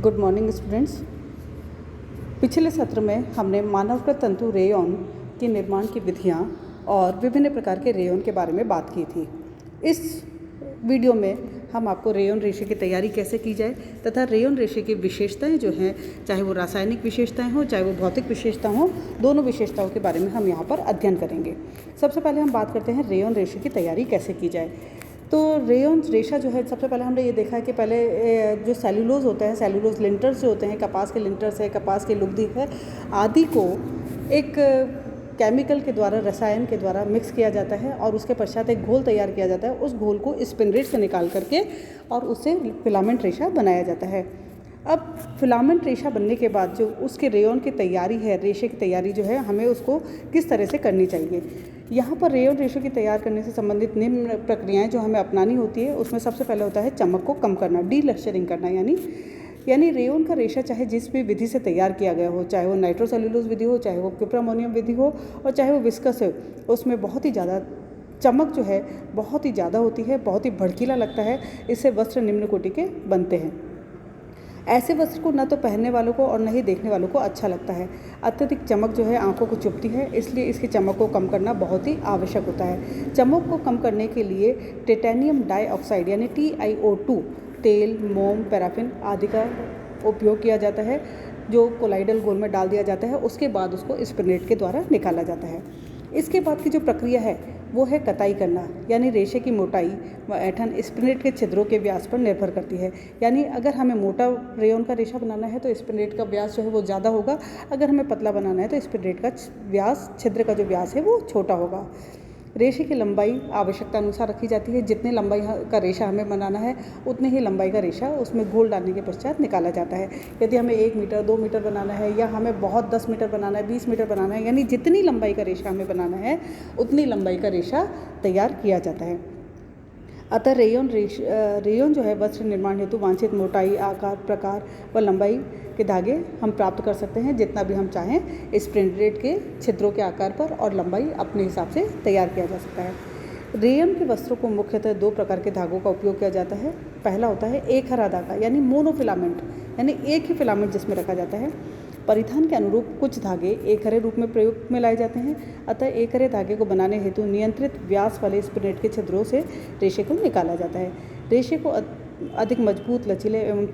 Good morning students. पिछले सत्र में हमने मानवकृत तंतु रेयॉन के निर्माण की विधियाँ और विभिन्न प्रकार के रेयॉन के बारे में बात की थी। इस वीडियो में हम आपको रेयॉन रेशे की तैयारी कैसे की जाए तथा रेयॉन रेशे की विशेषताएं जो हैं, चाहे वो रासायनिक विशेषताएं हों चाहे वो भौतिक विशेषता हों, दोनों विशेषताओं के बारे में हम यहाँ पर अध्ययन करेंगे। सबसे पहले हम बात करते हैं रेयॉन रेशे की तैयारी कैसे की जाए। तो रेयॉन रेशा जो है, सबसे पहले हमने ये देखा है कि पहले जो सेलुलोज होते हैं, सेलुलोज लिंटर्स जो होते हैं, कपास के लिंटर्स है, कपास की लुगदी है आदि को एक केमिकल के द्वारा, रसायन के द्वारा मिक्स किया जाता है और उसके पश्चात एक घोल तैयार किया जाता है। उस घोल को स्पिनरेट से निकाल करके और उससे फिलामेंट रेशा बनाया जाता है। अब फिलामेंट रेशा बनने के बाद जो उसके रेयॉन की तैयारी है, रेशे की तैयारी जो है, हमें उसको किस तरह से करनी चाहिए। यहाँ पर रेयॉन रेशे की तैयार करने से संबंधित निम्न प्रक्रियाएं जो हमें अपनानी होती है, उसमें सबसे पहले होता है चमक को कम करना, डीलक्चरिंग करना। यानी रेयॉन का रेशा चाहे जिस भी विधि से तैयार किया गया हो, चाहे वो नाइट्रोसेल्युलोज विधि हो, चाहे वो क्यूप्रामोनियम विधि हो और चाहे वो विस्कस हो, उसमें बहुत ही ज़्यादा चमक जो है बहुत ही ज़्यादा होती है, बहुत ही भड़कीला लगता है। इससे वस्त्र निम्न कोटि के बनते हैं। ऐसे वस्त्र को न तो पहनने वालों को और न ही देखने वालों को अच्छा लगता है। अत्यधिक चमक जो है आंखों को चुभती है, इसलिए इसकी चमक को कम करना बहुत ही आवश्यक होता है। चमक को कम करने के लिए टाइटेनियम डाइऑक्साइड यानी TiO2 तेल, मोम, पैराफिन आदि का उपयोग किया जाता है, जो कोलाइडल घोल में डाल दिया जाता है। उसके बाद उसको स्पिनरेट के द्वारा निकाला जाता है। इसके बाद की जो प्रक्रिया है वो है कताई करना, यानी रेशे की मोटाई व ऐंठन स्पिनरेट के छिद्रों के व्यास पर निर्भर करती है। यानी अगर हमें मोटा रेयॉन का रेशा बनाना है तो स्पिनरेट का व्यास जो है वो ज़्यादा होगा, अगर हमें पतला बनाना है तो स्पिनरेट का व्यास, छिद्र का जो व्यास है वो छोटा होगा। रेशे की लंबाई आवश्यकता अनुसार रखी जाती है। जितने लंबाई का रेशा हमें बनाना है उतने ही लंबाई का रेशा उसमें घोल डालने के पश्चात निकाला जाता है। यदि हमें 1 मीटर 2 मीटर बनाना है या हमें बहुत 10 मीटर बनाना है, 20 मीटर बनाना है, यानी जितनी लंबाई का रेशा हमें बनाना है उतनी लंबाई का रेशा तैयार किया जाता है। अतः रेयॉन जो है वस्त्र निर्माण हेतु वांछित मोटाई, आकार, प्रकार व लंबाई के धागे हम प्राप्त कर सकते हैं जितना भी हम चाहें। स्पिनरेट के छिद्रों के आकार पर और लंबाई अपने हिसाब से तैयार किया जा सकता है। रेयॉन के वस्त्रों को मुख्यतः 2 प्रकार के धागों का उपयोग किया जाता है। पहला होता है एक हरा धागा यानी मोनोफिलामेंट, यानी एक ही फिलामेंट जिसमें रखा जाता है। परिधान के अनुरूप कुछ धागे एक हरे रूप में प्रयोग में लाए जाते हैं। अतः एक हरे धागे को बनाने हेतु नियंत्रित व्यास वाले स्पिनरेट के छिद्रों से रेशे को निकाला जाता है। रेशे को अधिक मजबूत, लचीले एवं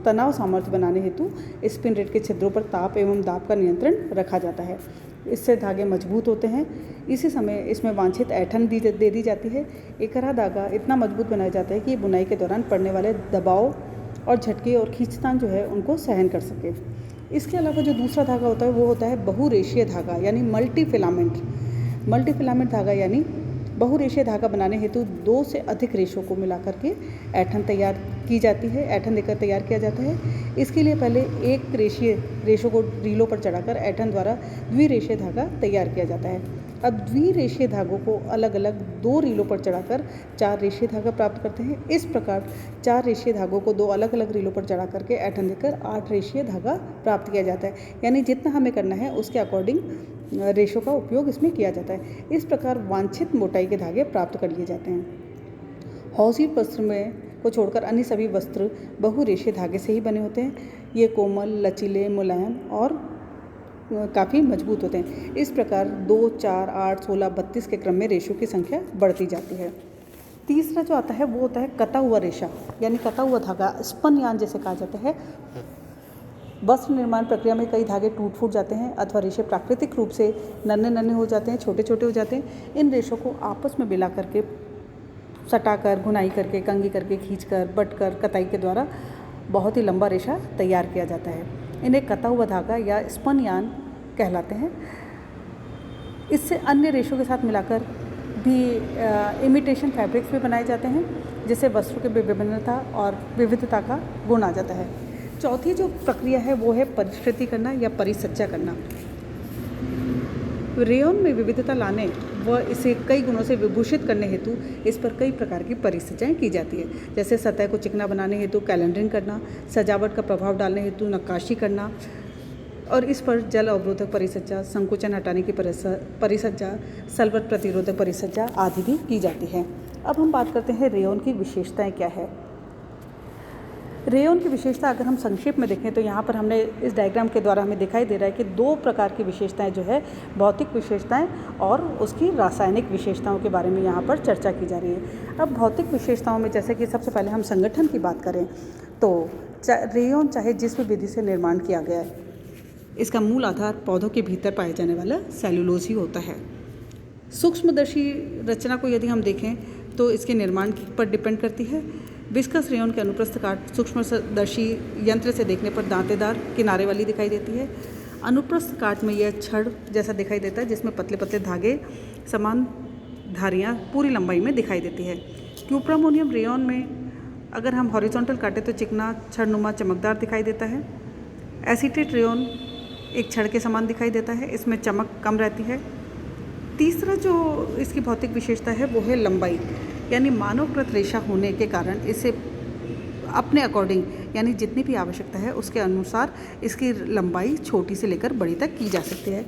तनाव सामर्थ्य बनाने हेतु स्पिनरेट के छिद्रों पर ताप एवं दाब का नियंत्रण रखा जाता है। इससे धागे मजबूत होते हैं। इसी समय इसमें वांछित ऐंठन दे दी जाती है। एक हरा धागा इतना मजबूत बनाया जाता है कि बुनाई के दौरान पड़ने वाले दबाव और झटके और खींचतान जो है उनको सहन कर सके। इसके अलावा जो दूसरा धागा होता है वो होता है बहुरेशीय धागा यानी मल्टीफिलामेंट धागा, यानी बहुरेशीय धागा बनाने हेतु 2 से अधिक रेशों को मिलाकर के ऐंठन तैयार की जाती है, ऐंठन देकर तैयार किया जाता है। इसके लिए पहले एक रेशीय रेशों को रीलों पर चढ़ाकर ऐंठन द्वारा द्विरेशीय धागा तैयार किया जाता है। अब द्विरेशीय धागों को अलग अलग 2 रीलों पर चढ़ाकर 4 रेशीय धागा प्राप्त करते हैं। इस प्रकार 4 रेशीय धागों को 2 अलग अलग रीलों पर चढ़ा करके ऐंठन देकर 8 रेशीय धागा प्राप्त किया जाता है। यानी जितना हमें करना है उसके अकॉर्डिंग रेशों का उपयोग इसमें किया जाता है। इस प्रकार वांछित मोटाई के धागे प्राप्त कर लिए जाते हैं। हौसी वस्त्र में को छोड़कर अन्य सभी वस्त्र बहुरेशीय धागे से ही बने होते हैं। ये कोमल, लचीले, मुलायम और काफ़ी मजबूत होते हैं। इस प्रकार 2, 4, 8, 16, 32 के क्रम में रेशों की संख्या बढ़ती जाती है। तीसरा जो आता है वो होता है कटा हुआ रेशा, यानी कटा हुआ धागा, स्पन यार्न जैसे कहा जाता है। वस्त्र निर्माण प्रक्रिया में कई धागे टूट फूट जाते हैं अथवा रेशे प्राकृतिक रूप से नन्हे हो जाते हैं, छोटे छोटे हो जाते हैं। इन रेशों को आपस में मिला करके, सटाकर, घुनाई करके, कंघी करके, खींचकर, बटकर, कताई के द्वारा बहुत ही लंबा रेशा तैयार किया जाता है। इन्हें कटा हुआ धागा या स्पन यार्न कहलाते हैं। इससे अन्य रेशों के साथ मिलाकर भी इमिटेशन फैब्रिक्स भी बनाए जाते हैं, जिससे वस्त्रों की विभिन्नता और विविधता का गुण आ जाता है। चौथी जो प्रक्रिया है वो है परिष्कृति करना या परिसज्जा करना। रेयॉन में विविधता लाने व इसे कई गुणों से विभूषित करने हेतु इस पर कई प्रकार की परिसज्जाएं की जाती है। जैसे सतह को चिकना बनाने हेतु कैलेंडरिंग करना, सजावट का प्रभाव डालने हेतु नक्काशी करना और इस पर जल अवरोधक परिसज्जा, संकुचन हटाने की परिसज्जा, सलवट प्रतिरोधक परिसज्जा आदि भी की जाती है। अब हम बात करते हैं रेयॉन की विशेषताएं क्या है। रेयॉन की विशेषता अगर हम संक्षेप में देखें तो यहाँ पर हमने इस डायग्राम के द्वारा हमें दिखाई दे रहा है कि दो प्रकार की विशेषताएं जो है भौतिक विशेषताएं और उसकी रासायनिक विशेषताओं के बारे में यहाँ पर चर्चा की जा रही है। अब भौतिक विशेषताओं में जैसे कि सबसे पहले हम संगठन की बात करें तो रेयॉन चाहे जिस भी विधि से निर्माण किया गया है, इसका मूल आधार पौधों के भीतर पाए जाने वाला सेलुलोज ही होता है। सूक्ष्मदर्शी रचना को यदि हम देखें तो इसके निर्माण पर डिपेंड करती है। विस्कस रेयॉन के अनुप्रस्थ काट सूक्ष्मदर्शी यंत्र से देखने पर दांतेदार किनारे वाली दिखाई देती है। अनुप्रस्थ काट में यह छड़ जैसा दिखाई देता है जिसमें पतले पतले धागे समान धारियाँ पूरी लंबाई में दिखाई देती है। क्यूप्रामोनियम रेयॉन में अगर हम हॉरिजॉन्टल काटें तो चिकना छड़नुमा चमकदार दिखाई देता है। एसीटेट रेयॉन एक छड़ के समान दिखाई देता है, इसमें चमक कम रहती है। तीसरा जो इसकी भौतिक विशेषता है वो है लंबाई, यानी मानवकृत रेशा होने के कारण इसे अपने अकॉर्डिंग यानी जितनी भी आवश्यकता है उसके अनुसार इसकी लंबाई छोटी से लेकर बड़ी तक की जा सकती है,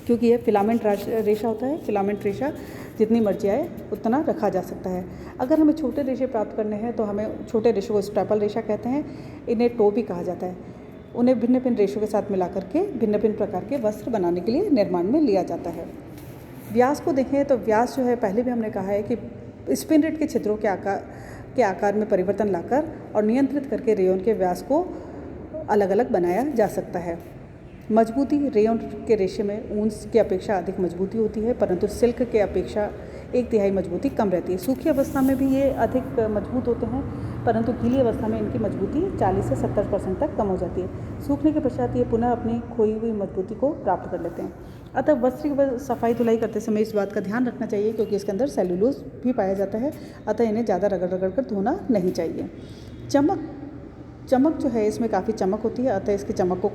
क्योंकि यह फिलामेंट रेशा होता है। फिलामेंट रेशा जितनी मर्जी आए उतना रखा जा सकता है। अगर हमें छोटे रेशे प्राप्त करने हैं तो हमें छोटे रेशों को स्टेपल रेशा कहते हैं, इन्हें टो भी कहा जाता है। उन्हें भिन्न भिन्न रेशों के साथ मिला करके भिन्न भिन्न प्रकार के वस्त्र बनाने के लिए निर्माण में लिया जाता है। व्यास को देखें तो व्यास जो है पहले भी हमने कहा है कि स्पिन रेट के छिद्रों के आकार में परिवर्तन लाकर और नियंत्रित करके रेयॉन के व्यास को अलग अलग बनाया जा सकता है। मजबूती, रेयॉन के रेशे में ऊन की अपेक्षा अधिक मजबूती होती है, परंतु सिल्क के अपेक्षा 1/3 मजबूती कम रहती है। सूखी अवस्था में भी ये अधिक मजबूत होते हैं, परंतु गीली अवस्था में इनकी मजबूती 40 से 70% तक कम हो जाती है। सूखने के पश्चात ये पुनः अपनी खोई हुई मजबूती को प्राप्त कर लेते हैं। अतः वस्त्र की सफाई धुलाई करते समय इस बात का ध्यान रखना चाहिए क्योंकि इसके अंदर सेलुलोज भी पाया जाता है, अतः इन्हें ज़्यादा रगड़ कर धोना नहीं चाहिए। चमक जो है इसमें काफ़ी चमक होती है, अतः इसकी चमक को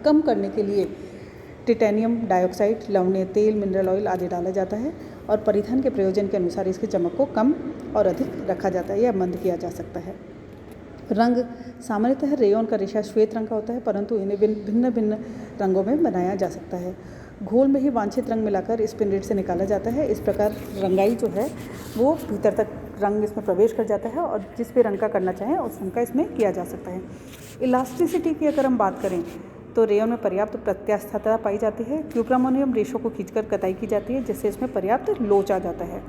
कम करने के लिए टिटेनियम डाइऑक्साइड, लवणीय तेल, मिनरल ऑयल आदि डाला जाता है और परिधान के प्रयोजन के अनुसार इसकी चमक को कम और अधिक रखा जाता है या मंद किया जा सकता है। रंग, सामान्यतः रेयॉन का रेशा श्वेत रंग का होता है, परंतु इन्हें भिन्न भिन्न रंगों में बनाया जा सकता है। घोल में ही वांछित रंग मिलाकर स्पिन रेट से निकाला जाता है। इस प्रकार रंगाई जो है वो भीतर तक रंग इसमें प्रवेश कर जाता है और जिस भी रंग का करना चाहें उस रंग का इसमें किया जा सकता है। इलास्टिसिटी की अगर हम बात करें तो रेयॉन में पर्याप्त प्रत्यास्थता पाई जाती है। क्यूप्रामोनियम रेशों को खींचकर कताई की जाती है जिससे इसमें पर्याप्त लोच आ जाता है,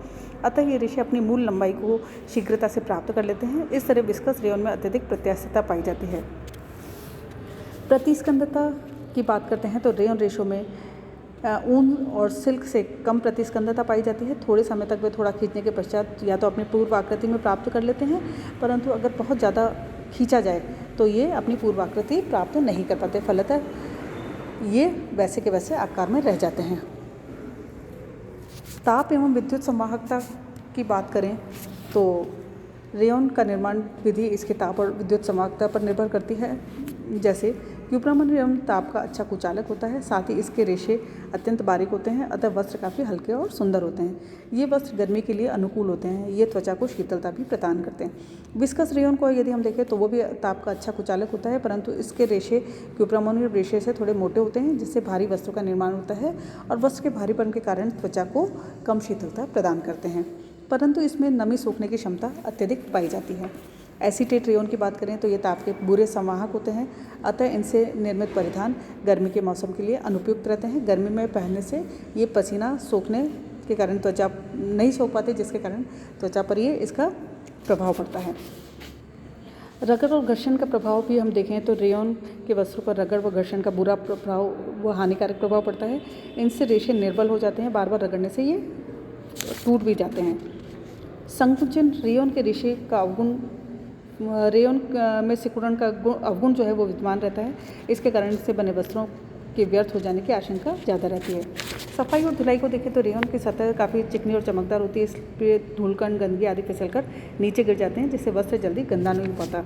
अतः ये रेशे अपनी मूल लंबाई को शीघ्रता से प्राप्त कर लेते हैं। इस तरह विस्कस रेयॉन में अत्यधिक प्रत्यास्थता पाई जाती है। प्रतिस्कंदता की बात करते हैं तो रेयॉन रेशों में ऊन और सिल्क से कम प्रतिस्कंदता पाई जाती है। थोड़े समय तक वे थोड़ा खींचने के पश्चात या तो अपनी पूर्व आकृति में प्राप्त कर लेते हैं, परंतु अगर बहुत ज़्यादा खींचा जाए तो ये अपनी पूर्व आकृति प्राप्त नहीं कर पाते, फलतः ये वैसे के वैसे आकार में रह जाते हैं। ताप एवं विद्युत संवाहकता की बात करें तो रेयॉन का निर्माण विधि इसके ताप और विद्युत संवाहकता पर निर्भर करती है। जैसे क्यूप्रामोनियम ताप का अच्छा कुचालक होता है, साथ ही इसके रेशे अत्यंत बारीक होते हैं, अतः वस्त्र काफ़ी हल्के और सुंदर होते हैं। ये वस्त्र गर्मी के लिए अनुकूल होते हैं, ये त्वचा को शीतलता भी प्रदान करते हैं। विस्कस रेयॉन को यदि हम देखें तो वो भी ताप का अच्छा कुचालक होता है, परंतु इसके रेशे क्यूप्रामोनियम रेशे से थोड़े मोटे होते हैं जिससे भारी वस्त्रों का निर्माण होता है और वस्त्र के भारीपन के कारण त्वचा को कम शीतलता प्रदान करते हैं, परंतु इसमें नमी सोखने की क्षमता अत्यधिक पाई जाती है। एसीटेट रेयॉन की बात करें तो ये ताप के बुरे संवाहक होते हैं, अतः इनसे निर्मित परिधान गर्मी के मौसम के लिए अनुपयुक्त रहते हैं। गर्मी में पहनने से ये पसीना सोखने के कारण त्वचा नहीं सोख पाते, जिसके कारण त्वचा पर ये इसका प्रभाव पड़ता है। रगड़ और घर्षण का प्रभाव भी हम देखें तो रेयॉन के वस्त्रों पर रगड़ व घर्षण का बुरा प्रभाव व हानिकारक प्रभाव पड़ता है। इनसे रेशे निर्बल हो जाते हैं, बार बार रगड़ने से ये टूट भी जाते हैं। संकुचन, रेयॉन के रेशे का अवगुण, रेयॉन में सिकुड़न का अवगुण जो है वो विद्यमान रहता है, इसके कारण इससे बने वस्त्रों के व्यर्थ हो जाने की आशंका ज़्यादा रहती है। सफाई और धुलाई को देखें तो रेयॉन की सतह काफ़ी चिकनी और चमकदार होती है, इस पर धूलकण, गंदगी आदि फिसलकर नीचे गिर जाते हैं जिससे वस्त्र जल्दी गंदा नहीं हो पाता,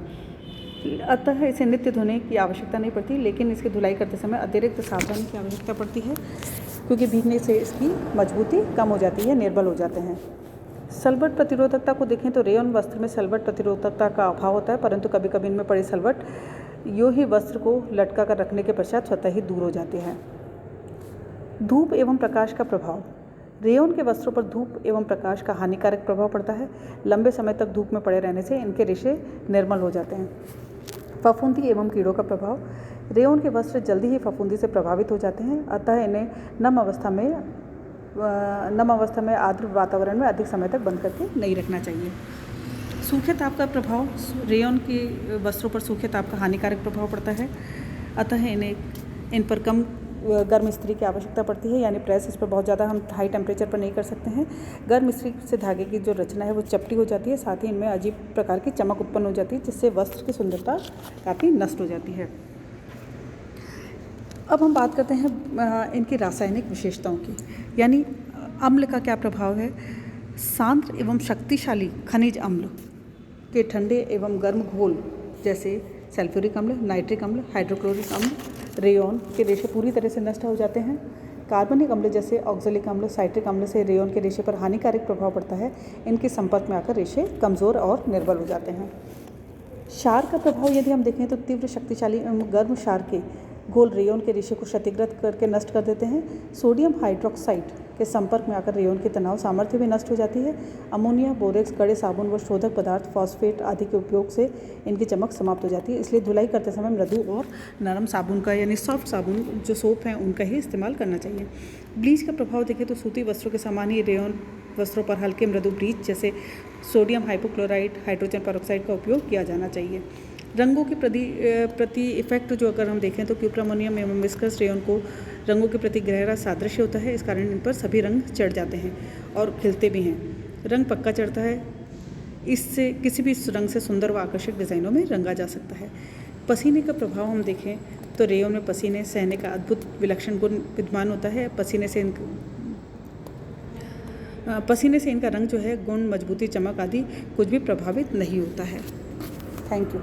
अतः इसे नित्य धोने की आवश्यकता नहीं पड़ती, लेकिन इसकी धुलाई करते समय अतिरिक्त सावधानी की आवश्यकता पड़ती है क्योंकि भीगने से इसकी मजबूती कम हो जाती है, निर्बल हो जाते हैं। सलवट प्रतिरोधकता को देखें तो रेयॉन वस्त्र में सलवट प्रतिरोधकता का अभाव होता है, परंतु कभी कभी इनमें पड़ी सलवट यूँ ही वस्त्र को लटका कर रखने के पश्चात स्वतः ही दूर हो जाती है। धूप एवं प्रकाश का प्रभाव, रेयॉन के वस्त्रों पर धूप एवं प्रकाश का हानिकारक प्रभाव पड़ता है। लंबे समय तक धूप में पड़े रहने से इनके रेशे निर्मल हो जाते हैं। फफूंदी एवं कीड़ों का प्रभाव। रेयॉन के वस्त्र जल्दी ही फफूंदी से प्रभावित हो जाते हैं, अतः इन्हें नम अवस्था में आर्द्र वातावरण में अधिक समय तक बंद करके नहीं रखना चाहिए। सूखे ताप का प्रभाव। रेयॉन के वस्त्रों पर सूखे ताप का हानिकारक प्रभाव पड़ता है, अतः इन पर कम गर्म इस्त्री की आवश्यकता पड़ती है, यानी प्रेस इस पर बहुत ज़्यादा हम हाई टेम्परेचर पर नहीं कर सकते हैं। गर्म इस्त्री से धागे की जो रचना है वो चपटी हो जाती है, साथ ही इनमें अजीब प्रकार की चमक उत्पन्न हो जाती है, जिससे वस्त्र की सुंदरता काफ़ी नष्ट हो जाती है। अब हम बात करते हैं इनकी रासायनिक विशेषताओं की, यानी अम्ल का क्या प्रभाव है। सांद्र एवं शक्तिशाली खनिज अम्ल के ठंडे एवं गर्म घोल जैसे सल्फ्यूरिक अम्ल, नाइट्रिक अम्ल, हाइड्रोक्लोरिक अम्ल रेयॉन के रेशे पूरी तरह से नष्ट हो जाते हैं। कार्बनिक अम्ल जैसे ऑक्जेलिक अम्ल, साइट्रिक अम्ल से रेयॉन के रेशे पर हानिकारक प्रभाव पड़ता है। इनके संपर्क में आकर रेशे कमज़ोर और निर्बल हो जाते हैं। क्षार का प्रभाव यदि हम देखें तो तीव्र शक्तिशाली गर्म क्षार के घोल रेयॉन के रेशे को क्षतिग्रस्त करके नष्ट कर देते हैं। सोडियम हाइड्रोक्साइड के संपर्क में आकर रेयॉन की तनाव सामर्थ्य भी नष्ट हो जाती है। अमोनिया, बोरेक्स, कड़े साबुन व शोधक पदार्थ, फॉस्फेट आदि के उपयोग से इनकी चमक समाप्त हो जाती है। इसलिए धुलाई करते समय मृदु और नरम साबुन का, यानी सॉफ्ट साबुन जो सोप हैं उनका ही इस्तेमाल करना चाहिए। ब्लीच का प्रभाव देखें तो सूती वस्त्रों के समान ही रेयॉन वस्त्रों पर हल्के मृदु ब्लीच जैसे सोडियम हाइपोक्लोराइड, हाइड्रोजन पेरोक्साइड का उपयोग किया जाना चाहिए। रंगों के प्रति इफेक्ट जो अगर हम देखें तो क्यूप्रामोनियम एवं विस्कस रेयॉन को रंगों के प्रति गहरा सादृश्य होता है, इस कारण इन पर सभी रंग चढ़ जाते हैं और खिलते भी हैं। रंग पक्का चढ़ता है, इससे किसी भी रंग से सुंदर व आकर्षक डिज़ाइनों में रंगा जा सकता है। पसीने का प्रभाव हम देखें तो रेयॉन में पसीने सहने का अद्भुत विलक्षण गुण विद्यमान होता है। पसीने से इनका रंग जो है, गुण, मजबूती, चमक आदि कुछ भी प्रभावित नहीं होता है। Thank you.